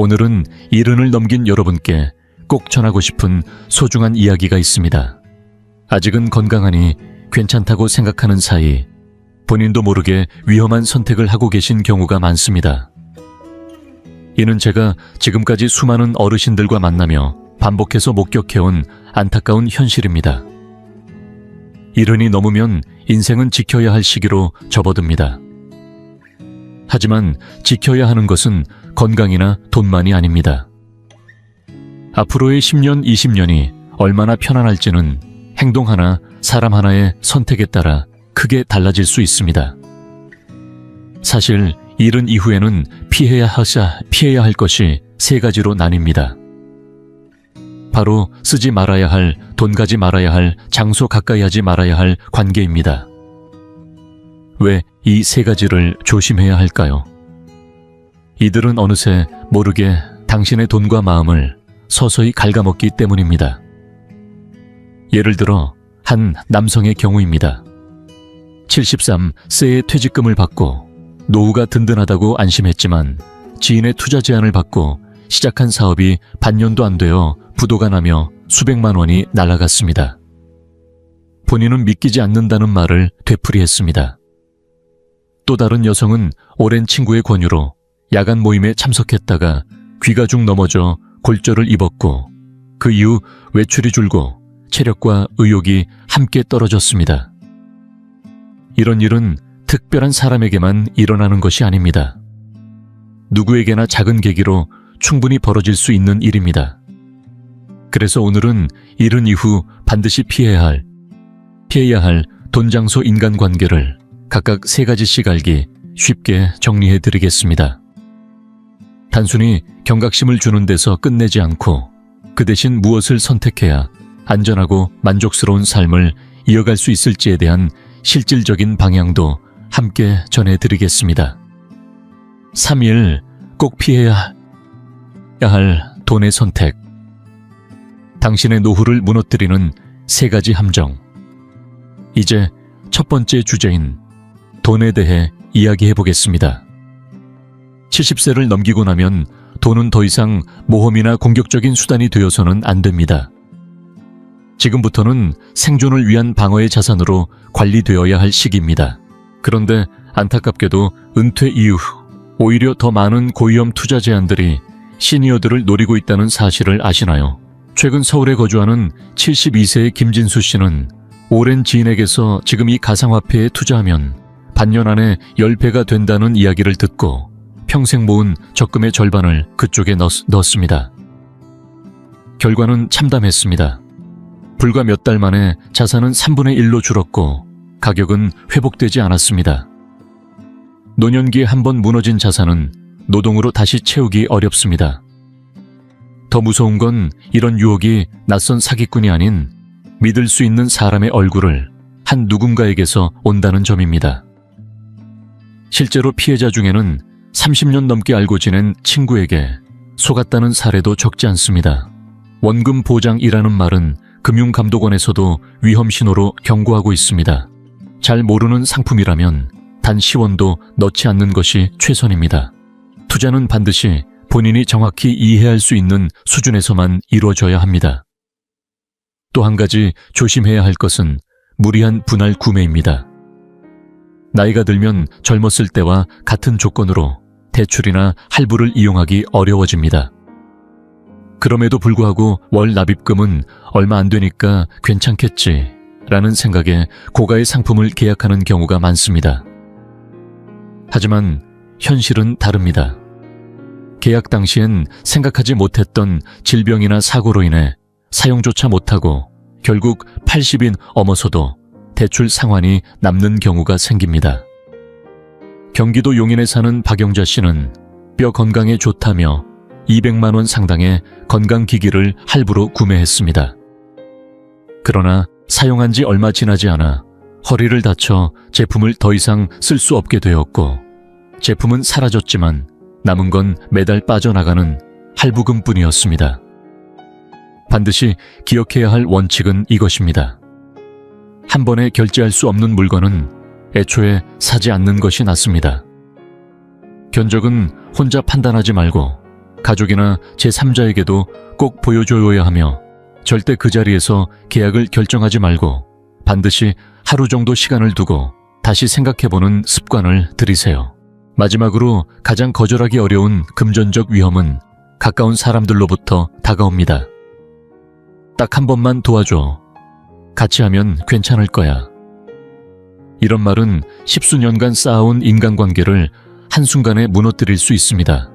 오늘은 70을 넘긴 여러분께 꼭 전하고 싶은 소중한 이야기가 있습니다. 아직은 건강하니 괜찮다고 생각하는 사이 본인도 모르게 위험한 선택을 하고 계신 경우가 많습니다. 이는 제가 지금까지 수많은 어르신들과 만나며 반복해서 목격해온 안타까운 현실입니다. 70이 넘으면 인생은 지켜야 할 시기로 접어듭니다. 하지만 지켜야 하는 것은 건강이나 돈만이 아닙니다. 앞으로의 10년, 20년이 얼마나 편안할지는 행동 하나, 사람 하나의 선택에 따라 크게 달라질 수 있습니다. 사실 70 이후에는 피해야 할 것이 세 가지로 나뉩니다. 바로 쓰지 말아야 할, 돈 가지 말아야 할, 장소 가까이 하지 말아야 할 관계입니다. 왜 이 세 가지를 조심해야 할까요? 이들은 어느새 모르게 당신의 돈과 마음을 서서히 갉아먹기 때문입니다. 예를 들어 한 남성의 경우입니다. 73세의 퇴직금을 받고 노후가 든든하다고 안심했지만 지인의 투자 제안을 받고 시작한 사업이 반년도 안 되어 부도가 나며 수백만 원이 날아갔습니다. 본인은 믿기지 않는다는 말을 되풀이했습니다. 또 다른 여성은 오랜 친구의 권유로 야간 모임에 참석했다가 귀가중 넘어져 골절을 입었고 그 이후 외출이 줄고 체력과 의욕이 함께 떨어졌습니다. 이런 일은 특별한 사람에게만 일어나는 것이 아닙니다. 누구에게나 작은 계기로 충분히 벌어질 수 있는 일입니다. 그래서 오늘은 70 이후 반드시 피해야 할 돈, 장소, 인간관계를 각각 세 가지씩 알기 쉽게 정리해 드리겠습니다. 단순히 경각심을 주는 데서 끝내지 않고 그 대신 무엇을 선택해야 안전하고 만족스러운 삶을 이어갈 수 있을지에 대한 실질적인 방향도 함께 전해드리겠습니다. 3일 꼭 피해야 할 돈의 선택. 당신의 노후를 무너뜨리는 세 가지 함정. 이제 첫 번째 주제인 돈에 대해 이야기해 보겠습니다. 70세를 넘기고 나면 돈은 더 이상 모험이나 공격적인 수단이 되어서는 안 됩니다. 지금부터는 생존을 위한 방어의 자산으로 관리되어야 할 시기입니다. 그런데 안타깝게도 은퇴 이후 오히려 더 많은 고위험 투자 제안들이 시니어들을 노리고 있다는 사실을 아시나요? 최근 서울에 거주하는 72세의 김진수 씨는 오랜 지인에게서 지금 이 가상화폐에 투자하면 반년 안에 10배가 된다는 이야기를 듣고 평생 모은 적금의 절반을 그쪽에 넣었습니다. 결과는 참담했습니다. 불과 몇 달 만에 자산은 3분의 1로 줄었고 가격은 회복되지 않았습니다. 노년기에 한번 무너진 자산은 노동으로 다시 채우기 어렵습니다. 더 무서운 건 이런 유혹이 낯선 사기꾼이 아닌 믿을 수 있는 사람의 얼굴을 한 누군가에게서 온다는 점입니다. 실제로 피해자 중에는 30년 넘게 알고 지낸 친구에게 속았다는 사례도 적지 않습니다. 원금 보장이라는 말은 금융감독원에서도 위험 신호로 경고하고 있습니다. 잘 모르는 상품이라면 단 10원도 넣지 않는 것이 최선입니다. 투자는 반드시 본인이 정확히 이해할 수 있는 수준에서만 이루어져야 합니다. 또 한 가지 조심해야 할 것은 무리한 분할 구매입니다. 나이가 들면 젊었을 때와 같은 조건으로 대출이나 할부를 이용하기 어려워집니다. 그럼에도 불구하고 월 납입금은 얼마 안 되니까 괜찮겠지 라는 생각에 고가의 상품을 계약하는 경우가 많습니다. 하지만 현실은 다릅니다. 계약 당시엔 생각하지 못했던 질병이나 사고로 인해 사용조차 못하고 결국 80인 넘어서도 대출 상환이 남는 경우가 생깁니다. 경기도 용인에 사는 박영자 씨는 뼈 건강에 좋다며 200만 원 상당의 건강기기를 할부로 구매했습니다. 그러나 사용한 지 얼마 지나지 않아 허리를 다쳐 제품을 더 이상 쓸 수 없게 되었고 제품은 사라졌지만 남은 건 매달 빠져나가는 할부금뿐이었습니다. 반드시 기억해야 할 원칙은 이것입니다. 한 번에 결제할 수 없는 물건은 애초에 사지 않는 것이 낫습니다. 견적은 혼자 판단하지 말고 가족이나 제3자에게도 꼭 보여줘야 하며 절대 그 자리에서 계약을 결정하지 말고 반드시 하루 정도 시간을 두고 다시 생각해보는 습관을 들이세요. 마지막으로 가장 거절하기 어려운 금전적 위험은 가까운 사람들로부터 다가옵니다. 딱 한 번만 도와줘. 같이 하면 괜찮을 거야. 이런 말은 십수년간 쌓아온 인간관계를 한순간에 무너뜨릴 수 있습니다.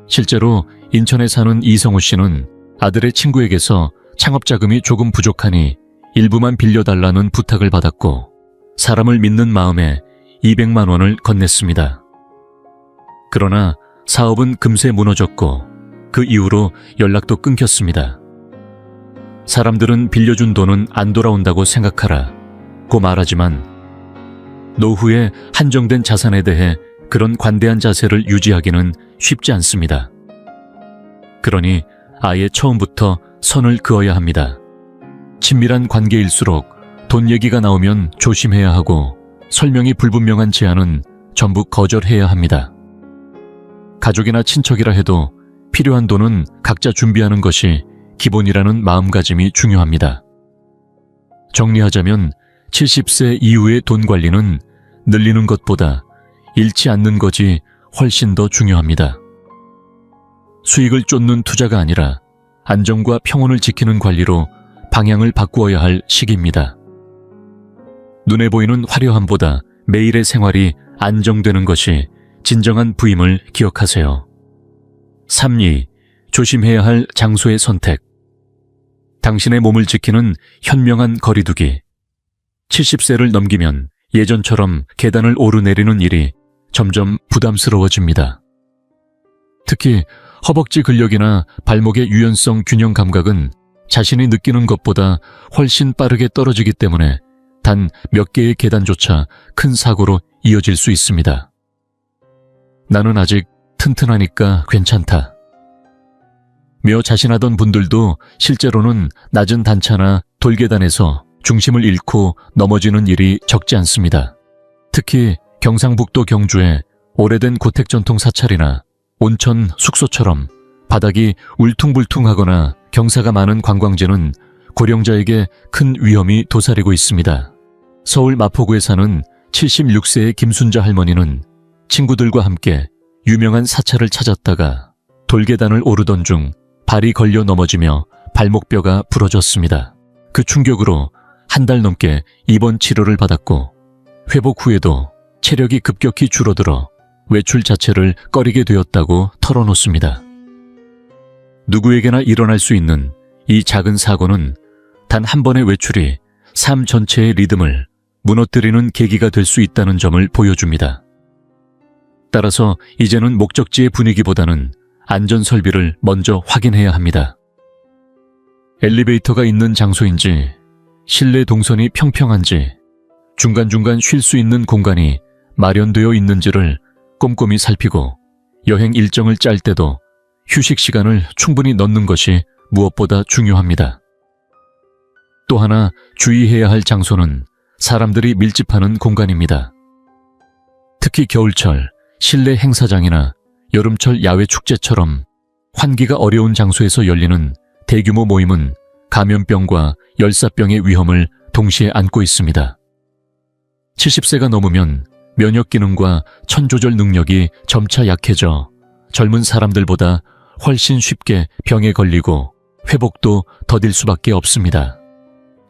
실제로 인천에 사는 이성우 씨는 아들의 친구에게서 창업자금이 조금 부족하니 일부만 빌려달라는 부탁을 받았고 사람을 믿는 마음에 200만 원을 건넸습니다. 그러나 사업은 금세 무너졌고 그 이후로 연락도 끊겼습니다. 사람들은 빌려준 돈은 안 돌아온다고 생각하라 고 말하지만 노후에 한정된 자산에 대해 그런 관대한 자세를 유지하기는 쉽지 않습니다. 그러니 아예 처음부터 선을 그어야 합니다. 친밀한 관계일수록 돈 얘기가 나오면 조심해야 하고 설명이 불분명한 제안은 전부 거절해야 합니다. 가족이나 친척이라 해도 필요한 돈은 각자 준비하는 것이 기본이라는 마음가짐이 중요합니다. 정리하자면 70세 이후의 돈 관리는 늘리는 것보다 잃지 않는 것이 훨씬 더 중요합니다. 수익을 쫓는 투자가 아니라 안정과 평온을 지키는 관리로 방향을 바꾸어야 할 시기입니다. 눈에 보이는 화려함보다 매일의 생활이 안정되는 것이 진정한 부임을 기억하세요. 3. 조심해야 할 장소의 선택. 당신의 몸을 지키는 현명한 거리두기. 70세를 넘기면 예전처럼 계단을 오르내리는 일이 점점 부담스러워집니다. 특히 허벅지 근력이나 발목의 유연성 균형 감각은 자신이 느끼는 것보다 훨씬 빠르게 떨어지기 때문에 단 몇 개의 계단조차 큰 사고로 이어질 수 있습니다. 나는 아직 튼튼하니까 괜찮다. 며 자신하던 분들도 실제로는 낮은 단차나 돌계단에서 중심을 잃고 넘어지는 일이 적지 않습니다. 특히 경상북도 경주의 오래된 고택전통 사찰이나 온천 숙소처럼 바닥이 울퉁불퉁하거나 경사가 많은 관광지는 고령자에게 큰 위험이 도사리고 있습니다. 서울 마포구에 사는 76세의 김순자 할머니는 친구들과 함께 유명한 사찰을 찾았다가 돌계단을 오르던 중 발이 걸려 넘어지며 발목뼈가 부러졌습니다. 그 충격으로 한 달 넘게 입원 치료를 받았고 회복 후에도 체력이 급격히 줄어들어 외출 자체를 꺼리게 되었다고 털어놓습니다. 누구에게나 일어날 수 있는 이 작은 사고는 단 한 번의 외출이 삶 전체의 리듬을 무너뜨리는 계기가 될 수 있다는 점을 보여줍니다. 따라서 이제는 목적지의 분위기보다는 안전 설비를 먼저 확인해야 합니다. 엘리베이터가 있는 장소인지, 실내 동선이 평평한지, 중간중간 쉴 수 있는 공간이 마련되어 있는지를 꼼꼼히 살피고 여행 일정을 짤 때도 휴식 시간을 충분히 넣는 것이 무엇보다 중요합니다. 또 하나 주의해야 할 장소는 사람들이 밀집하는 공간입니다. 특히 겨울철 실내 행사장이나 여름철 야외 축제처럼 환기가 어려운 장소에서 열리는 대규모 모임은 감염병과 열사병의 위험을 동시에 안고 있습니다. 70세가 넘으면 면역 기능과 천조절 능력이 점차 약해져 젊은 사람들보다 훨씬 쉽게 병에 걸리고 회복도 더딜 수밖에 없습니다.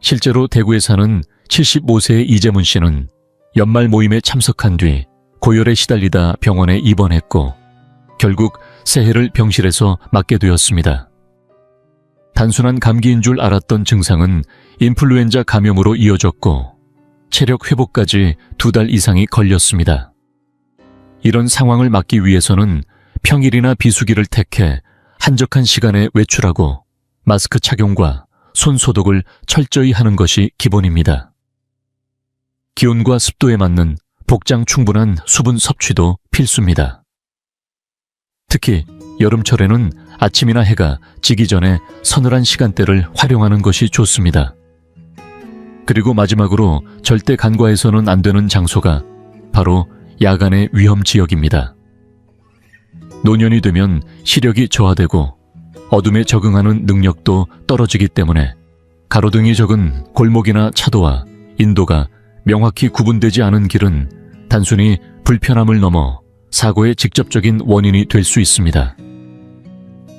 실제로 대구에 사는 75세의 이재문 씨는 연말 모임에 참석한 뒤 고열에 시달리다 병원에 입원했고 결국 새해를 병실에서 맞게 되었습니다. 단순한 감기인 줄 알았던 증상은 인플루엔자 감염으로 이어졌고 체력 회복까지 2달 이상이 걸렸습니다. 이런 상황을 막기 위해서는 평일이나 비수기를 택해 한적한 시간에 외출하고 마스크 착용과 손 소독을 철저히 하는 것이 기본입니다. 기온과 습도에 맞는 복장 충분한 수분 섭취도 필수입니다. 특히 여름철에는 아침이나 해가 지기 전에 서늘한 시간대를 활용하는 것이 좋습니다. 그리고 마지막으로 절대 간과해서는 안 되는 장소가 바로 야간의 위험 지역입니다. 노년이 되면 시력이 저하되고 어둠에 적응하는 능력도 떨어지기 때문에 가로등이 적은 골목이나 차도와 인도가 명확히 구분되지 않은 길은 단순히 불편함을 넘어 사고의 직접적인 원인이 될 수 있습니다.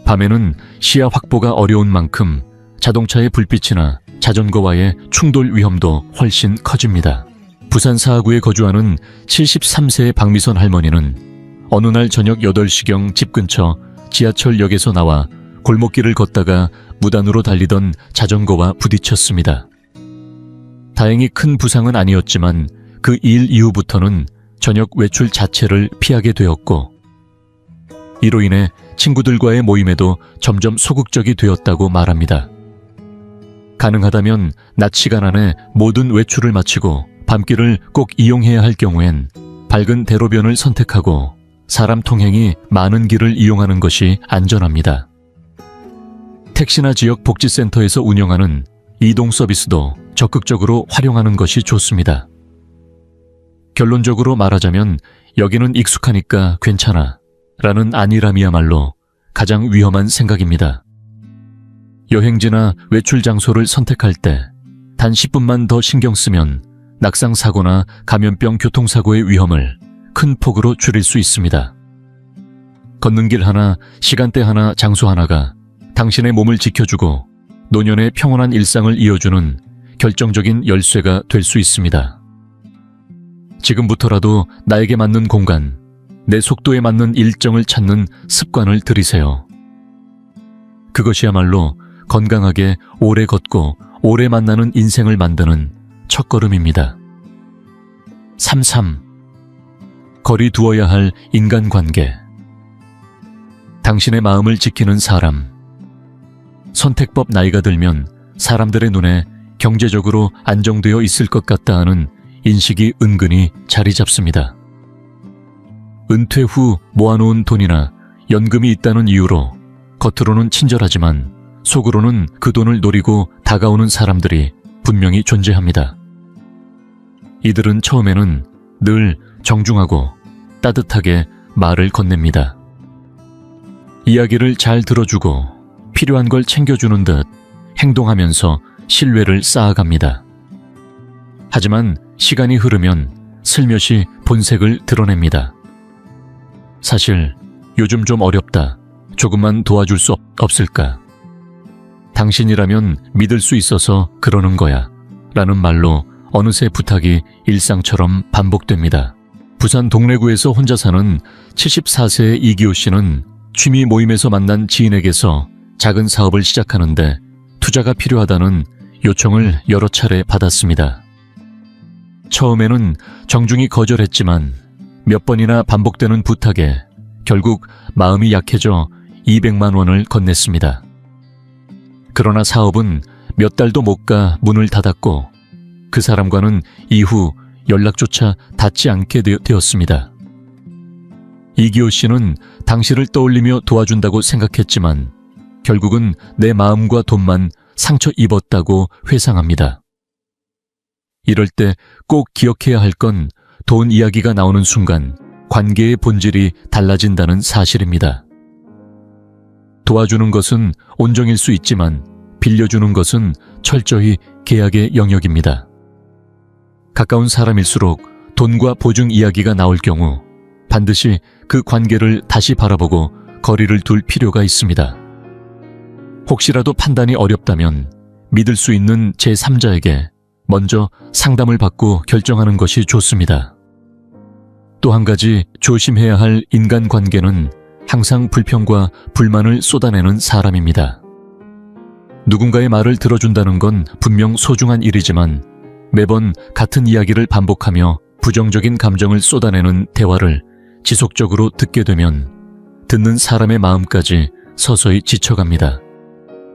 밤에는 시야 확보가 어려운 만큼 자동차의 불빛이나 자전거와의 충돌 위험도 훨씬 커집니다. 부산 사하구에 거주하는 73세의 박미선 할머니는 어느 날 저녁 8시경 집 근처 지하철역에서 나와 골목길을 걷다가 무단으로 달리던 자전거와 부딪혔습니다. 다행히 큰 부상은 아니었지만 그 일 이후부터는 저녁 외출 자체를 피하게 되었고 이로 인해 친구들과의 모임에도 점점 소극적이 되었다고 말합니다. 가능하다면 낮 시간 안에 모든 외출을 마치고 밤길을 꼭 이용해야 할 경우엔 밝은 대로변을 선택하고 사람 통행이 많은 길을 이용하는 것이 안전합니다. 택시나 지역 복지센터에서 운영하는 이동 서비스도 적극적으로 활용하는 것이 좋습니다. 결론적으로 말하자면 여기는 익숙하니까 괜찮아 라는 아니람이야말로 가장 위험한 생각입니다. 여행지나 외출 장소를 선택할 때 단 10분만 더 신경 쓰면 낙상사고나 감염병 교통사고의 위험을 큰 폭으로 줄일 수 있습니다. 걷는 길 하나, 시간대 하나, 장소 하나가 당신의 몸을 지켜주고 노년의 평온한 일상을 이어주는 결정적인 열쇠가 될 수 있습니다. 지금부터라도 나에게 맞는 공간, 내 속도에 맞는 일정을 찾는 습관을 들이세요. 그것이야말로 건강하게 오래 걷고 오래 만나는 인생을 만드는 첫걸음입니다. 33. 거리 두어야 할 인간관계. 당신의 마음을 지키는 사람. 선택법 나이가 들면 사람들의 눈에 경제적으로 안정되어 있을 것 같다 하는 인식이 은근히 자리 잡습니다. 은퇴 후 모아놓은 돈이나 연금이 있다는 이유로 겉으로는 친절하지만 속으로는 그 돈을 노리고 다가오는 사람들이 분명히 존재합니다. 이들은 처음에는 늘 정중하고 따뜻하게 말을 건넵니다. 이야기를 잘 들어주고 필요한 걸 챙겨주는 듯 행동하면서 신뢰를 쌓아갑니다. 하지만 시간이 흐르면 슬며시 본색을 드러냅니다. 사실 요즘 좀 어렵다. 조금만 도와줄 수 없을까? 당신이라면 믿을 수 있어서 그러는 거야. 라는 말로 어느새 부탁이 일상처럼 반복됩니다. 부산 동래구에서 혼자 사는 74세의 이기호 씨는 취미 모임에서 만난 지인에게서 작은 사업을 시작하는데 투자가 필요하다는 요청을 여러 차례 받았습니다. 처음에는 정중히 거절했지만 몇 번이나 반복되는 부탁에 결국 마음이 약해져 200만 원을 건넸습니다. 그러나 사업은 몇 달도 못 가 문을 닫았고 그 사람과는 이후 연락조차 닿지 않게 되었습니다. 이기호 씨는 당신을 떠올리며 도와준다고 생각했지만 결국은 내 마음과 돈만 상처 입었다고 회상합니다. 이럴 때 꼭 기억해야 할 건 돈 이야기가 나오는 순간 관계의 본질이 달라진다는 사실입니다. 도와주는 것은 온정일 수 있지만 빌려주는 것은 철저히 계약의 영역입니다. 가까운 사람일수록 돈과 보증 이야기가 나올 경우 반드시 그 관계를 다시 바라보고 거리를 둘 필요가 있습니다. 혹시라도 판단이 어렵다면 믿을 수 있는 제3자에게 먼저 상담을 받고 결정하는 것이 좋습니다. 또 한 가지 조심해야 할 인간관계는 항상 불평과 불만을 쏟아내는 사람입니다. 누군가의 말을 들어준다는 건 분명 소중한 일이지만 매번 같은 이야기를 반복하며 부정적인 감정을 쏟아내는 대화를 지속적으로 듣게 되면 듣는 사람의 마음까지 서서히 지쳐갑니다.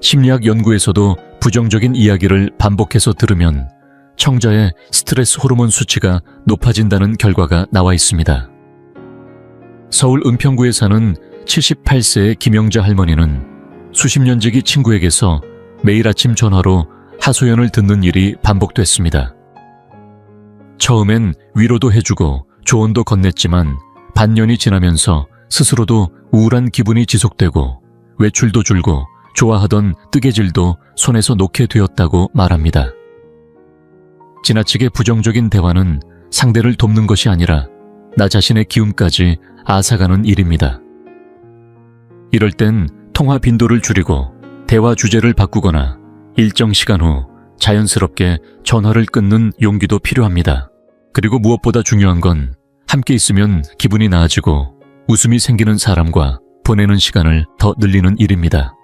심리학 연구에서도 부정적인 이야기를 반복해서 들으면 청자의 스트레스 호르몬 수치가 높아진다는 결과가 나와 있습니다. 서울 은평구에 사는 78세의 김영자 할머니는 수십 년지기 친구에게서 매일 아침 전화로 하소연을 듣는 일이 반복됐습니다. 처음엔 위로도 해주고 조언도 건넸지만 반년이 지나면서 스스로도 우울한 기분이 지속되고 외출도 줄고 좋아하던 뜨개질도 손에서 놓게 되었다고 말합니다. 지나치게 부정적인 대화는 상대를 돕는 것이 아니라 나 자신의 기운까지 앗아가는 일입니다. 이럴 땐 통화 빈도를 줄이고 대화 주제를 바꾸거나 일정 시간 후 자연스럽게 전화를 끊는 용기도 필요합니다. 그리고 무엇보다 중요한 건 함께 있으면 기분이 나아지고 웃음이 생기는 사람과 보내는 시간을 더 늘리는 일입니다.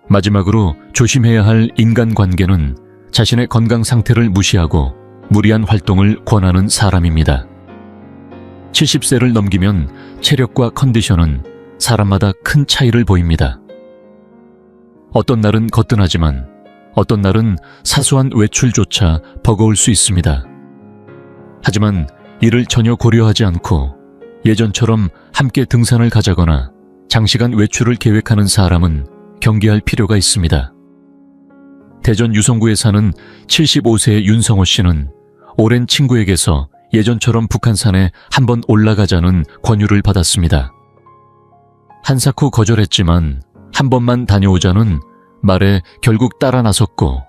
마지막으로 조심해야 할 인간관계는 자신의 건강 상태를 무시하고 무리한 활동을 권하는 사람입니다. 70세를 넘기면 체력과 컨디션은 사람마다 큰 차이를 보입니다. 어떤 날은 거뜬하지만 어떤 날은 사소한 외출조차 버거울 수 있습니다. 하지만 이를 전혀 고려하지 않고 예전처럼 함께 등산을 가자거나 장시간 외출을 계획하는 사람은 경계할 필요가 있습니다. 대전 유성구에 사는 75세의 윤성호 씨는 오랜 친구에게서 예전처럼 북한산에 한번 올라가자는 권유를 받았습니다. 한사코 거절했지만 한 번만 다녀오자는 말에 결국 따라 나섰고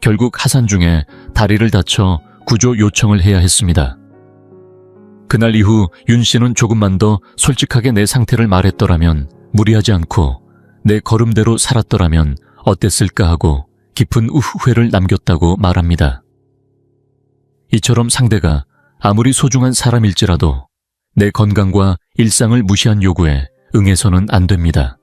결국 하산 중에 다리를 다쳐 구조 요청을 해야 했습니다. 그날 이후 윤 씨는 조금만 더 솔직하게 내 상태를 말했더라면, 무리하지 않고 내 걸음대로 살았더라면 어땠을까 하고 깊은 후회를 남겼다고 말합니다. 이처럼 상대가 아무리 소중한 사람일지라도 내 건강과 일상을 무시한 요구에 응해서는 안 됩니다.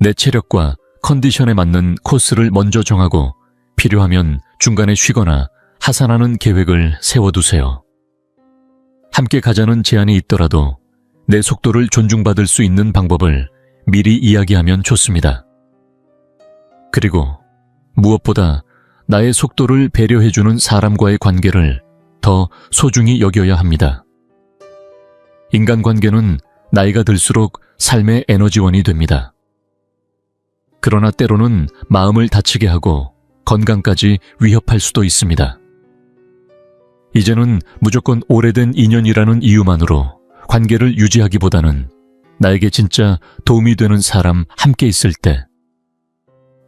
내 체력과 컨디션에 맞는 코스를 먼저 정하고 필요하면 중간에 쉬거나 하산하는 계획을 세워두세요. 함께 가자는 제안이 있더라도 내 속도를 존중받을 수 있는 방법을 미리 이야기하면 좋습니다. 그리고 무엇보다 나의 속도를 배려해주는 사람과의 관계를 더 소중히 여겨야 합니다. 인간관계는 나이가 들수록 삶의 에너지원이 됩니다. 그러나 때로는 마음을 다치게 하고 건강까지 위협할 수도 있습니다. 이제는 무조건 오래된 인연이라는 이유만으로 관계를 유지하기보다는 나에게 진짜 도움이 되는 사람 함께 있을 때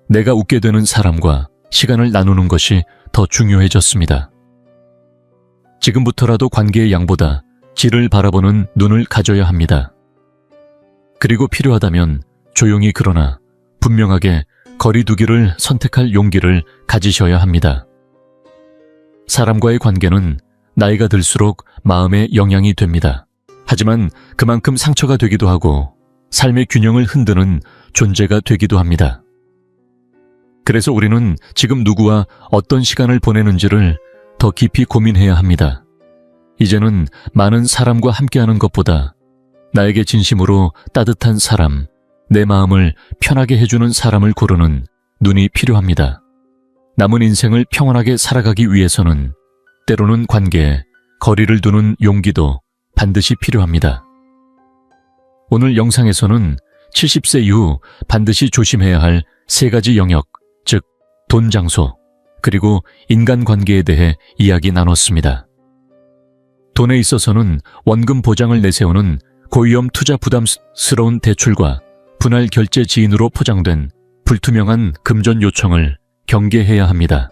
내가 웃게 되는 사람과 시간을 나누는 것이 더 중요해졌습니다. 지금부터라도 관계의 양보다 질을 바라보는 눈을 가져야 합니다. 그리고 필요하다면 조용히 그러나 분명하게 거리두기를 선택할 용기를 가지셔야 합니다. 사람과의 관계는 나이가 들수록 마음에 영향이 됩니다. 하지만 그만큼 상처가 되기도 하고 삶의 균형을 흔드는 존재가 되기도 합니다. 그래서 우리는 지금 누구와 어떤 시간을 보내는지를 더 깊이 고민해야 합니다. 이제는 많은 사람과 함께하는 것보다 나에게 진심으로 따뜻한 사람, 내 마음을 편하게 해주는 사람을 고르는 눈이 필요합니다. 남은 인생을 평온하게 살아가기 위해서는 때로는 관계에 거리를 두는 용기도 반드시 필요합니다. 오늘 영상에서는 70세 이후 반드시 조심해야 할 3가지 영역, 즉 돈, 장소, 그리고 인간관계에 대해 이야기 나눴습니다. 돈에 있어서는 원금 보장을 내세우는 고위험 투자 부담스러운 대출과 분할 결제 지인으로 포장된 불투명한 금전 요청을 경계해야 합니다.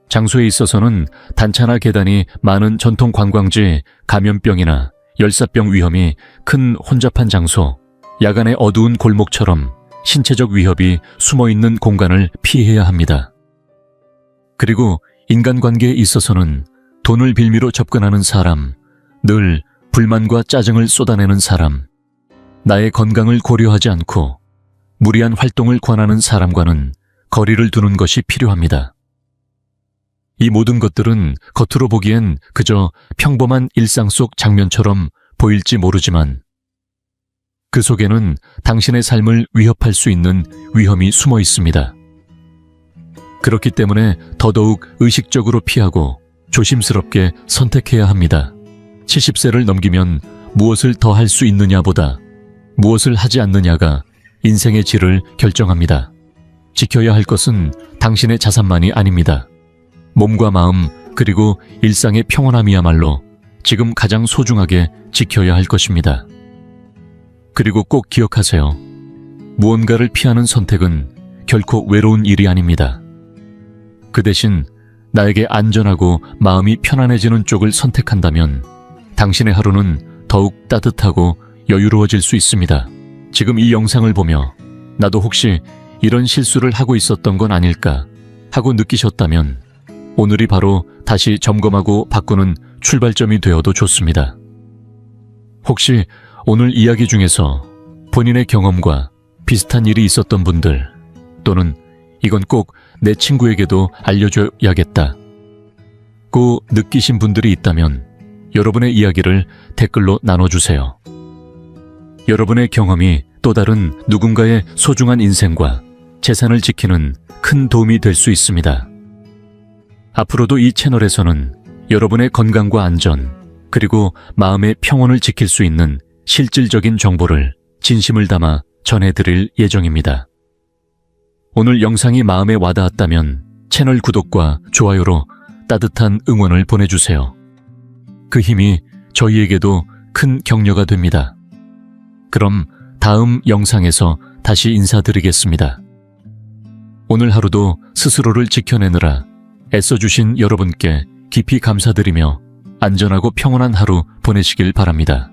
장소에 있어서는 단차나 계단이 많은 전통 관광지, 감염병이나 열사병 위험이 큰 혼잡한 장소, 야간의 어두운 골목처럼 신체적 위협이 숨어있는 공간을 피해야 합니다. 그리고 인간관계에 있어서는 돈을 빌미로 접근하는 사람, 늘 불만과 짜증을 쏟아내는 사람, 나의 건강을 고려하지 않고 무리한 활동을 권하는 사람과는 거리를 두는 것이 필요합니다. 이 모든 것들은 겉으로 보기엔 그저 평범한 일상 속 장면처럼 보일지 모르지만 그 속에는 당신의 삶을 위협할 수 있는 위험이 숨어 있습니다. 그렇기 때문에 더더욱 의식적으로 피하고 조심스럽게 선택해야 합니다. 70세를 넘기면 무엇을 더 할 수 있느냐보다 무엇을 하지 않느냐가 인생의 질을 결정합니다. 지켜야 할 것은 당신의 자산만이 아닙니다. 몸과 마음 그리고 일상의 평온함이야말로 지금 가장 소중하게 지켜야 할 것입니다. 그리고 꼭 기억하세요. 무언가를 피하는 선택은 결코 외로운 일이 아닙니다. 그 대신 나에게 안전하고 마음이 편안해지는 쪽을 선택한다면 당신의 하루는 더욱 따뜻하고 여유로워질 수 있습니다. 지금 이 영상을 보며 나도 혹시 이런 실수를 하고 있었던 건 아닐까 하고 느끼셨다면 오늘이 바로 다시 점검하고 바꾸는 출발점이 되어도 좋습니다. 혹시 오늘 이야기 중에서 본인의 경험과 비슷한 일이 있었던 분들 또는 이건 꼭 내 친구에게도 알려줘야겠다 고 느끼신 분들이 있다면 여러분의 이야기를 댓글로 나눠주세요. 여러분의 경험이 또 다른 누군가의 소중한 인생과 재산을 지키는 큰 도움이 될 수 있습니다. 앞으로도 이 채널에서는 여러분의 건강과 안전 그리고 마음의 평온을 지킬 수 있는 실질적인 정보를 진심을 담아 전해드릴 예정입니다. 오늘 영상이 마음에 와닿았다면 채널 구독과 좋아요로 따뜻한 응원을 보내주세요. 그 힘이 저희에게도 큰 격려가 됩니다. 그럼 다음 영상에서 다시 인사드리겠습니다. 오늘 하루도 스스로를 지켜내느라 애써주신 여러분께 깊이 감사드리며 안전하고 평온한 하루 보내시길 바랍니다.